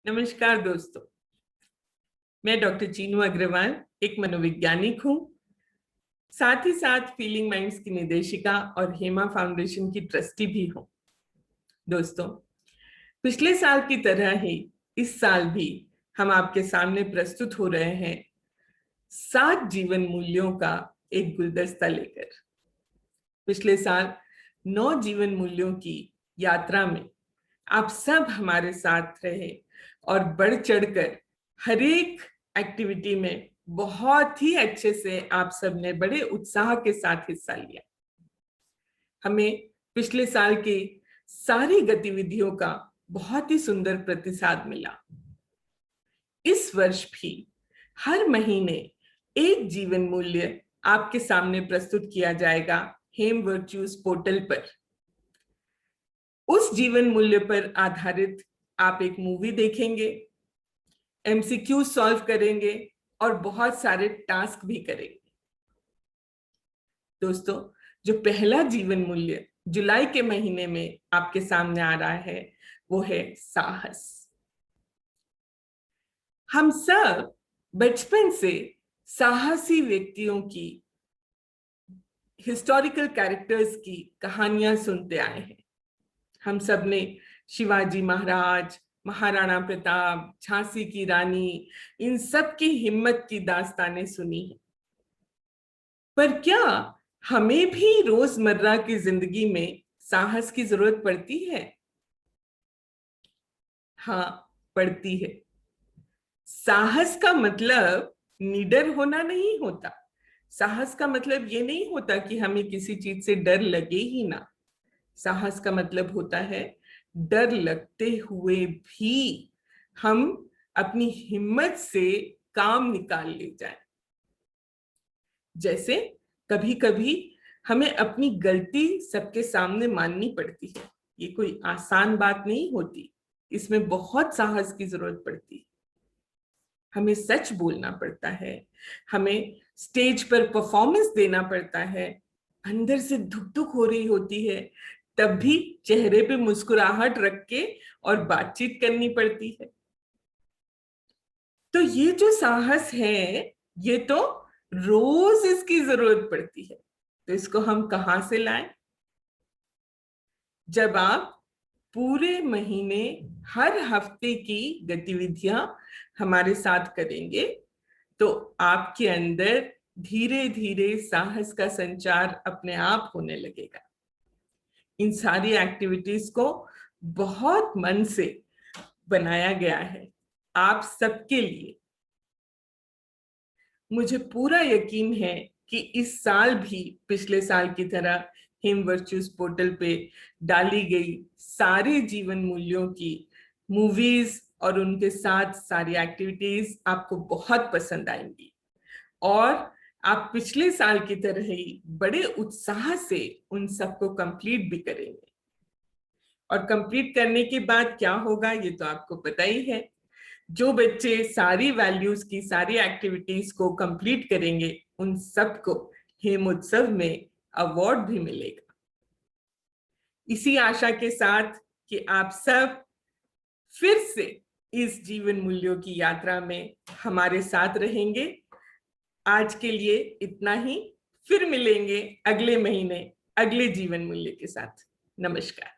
नमस्कार दोस्तों, मैं डॉक्टर चीनू अग्रवाल एक मनोवैज्ञानिक हूँ, साथ ही साथ फीलिंग माइंड्स की निदेशिका और हेमा फाउंडेशन की ट्रस्टी भी हूँ। दोस्तों, पिछले साल की तरह ही इस साल भी हम आपके सामने प्रस्तुत हो रहे हैं 7 जीवन मूल्यों का एक गुलदस्ता लेकर। पिछले साल 9 जीवन मूल्यों की यात्रा में आप सब हमारे साथ रहे और बढ़ चढ़कर हर एक एक्टिविटी में बहुत ही अच्छे से आप सब ने बड़े उत्साह के साथ हिस्सा लिया। हमें पिछले साल की सारी गतिविधियों का बहुत ही सुंदर प्रतिसाद मिला। इस वर्ष भी हर महीने एक जीवन मूल्य आपके सामने प्रस्तुत किया जाएगा हेम वर्च्यूज पोर्टल पर। उस जीवन मूल्य पर आधारित आप एक मूवी देखेंगे, एमसीक्यू सॉल्व करेंगे और बहुत सारे टास्क भी करेंगे। दोस्तों, जो पहला जीवन मूल्य जुलाई के महीने में आपके सामने आ रहा है वो है साहस। हम सब बचपन से साहसी व्यक्तियों की, हिस्टोरिकल कैरेक्टर्स की कहानियां सुनते आए हैं। हम सब ने शिवाजी महाराज, महाराणा प्रताप, झांसी की रानी, इन सब की हिम्मत की दास्तानें सुनी है। पर क्या हमें भी रोजमर्रा की जिंदगी में साहस की जरूरत पड़ती है? हाँ, पड़ती है। साहस का मतलब निडर होना नहीं होता। साहस का मतलब ये नहीं होता कि हमें किसी चीज से डर लगे ही ना। साहस का मतलब होता है डर लगते हुए भी हम अपनी हिम्मत से काम निकाल ले जाएं। जैसे कभी कभी हमें अपनी गलती सबके सामने माननी पड़ती है। ये कोई आसान बात नहीं होती, इसमें बहुत साहस की जरूरत पड़ती है। हमें सच बोलना पड़ता है, हमें स्टेज पर परफॉर्मेंस देना पड़ता है, अंदर से धुक धुक हो रही होती है, तब भी चेहरे पे मुस्कुराहट रख के और बातचीत करनी पड़ती है। तो ये जो साहस है, ये तो रोज इसकी जरूरत पड़ती है। तो इसको हम कहाँ से लाएं? जब आप पूरे महीने हर हफ्ते की गतिविधियां हमारे साथ करेंगे तो आपके अंदर धीरे धीरे साहस का संचार अपने आप होने लगेगा। इन सारी एक्टिविटीज को बहुत मन से बनाया गया है आप सबके लिए। मुझे पूरा यकीन है कि इस साल भी पिछले साल की तरह हिम वर्च्यूज पोर्टल पे डाली गई सारे जीवन मूल्यों की मूवीज और उनके साथ सारी एक्टिविटीज आपको बहुत पसंद आएंगी और आप पिछले साल की तरह ही बड़े उत्साह से उन सबको कंप्लीट भी करेंगे। और कंप्लीट करने के बाद क्या होगा ये तो आपको पता ही है। जो बच्चे सारी वैल्यूज की सारी एक्टिविटीज को कंप्लीट करेंगे उन सबको हेम उत्सव में अवार्ड भी मिलेगा। इसी आशा के साथ कि आप सब फिर से इस जीवन मूल्यों की यात्रा में हमारे साथ रहेंगे। आज के लिए इतना ही, फिर मिलेंगे अगले महीने अगले जीवन मूल्य के साथ। नमस्कार।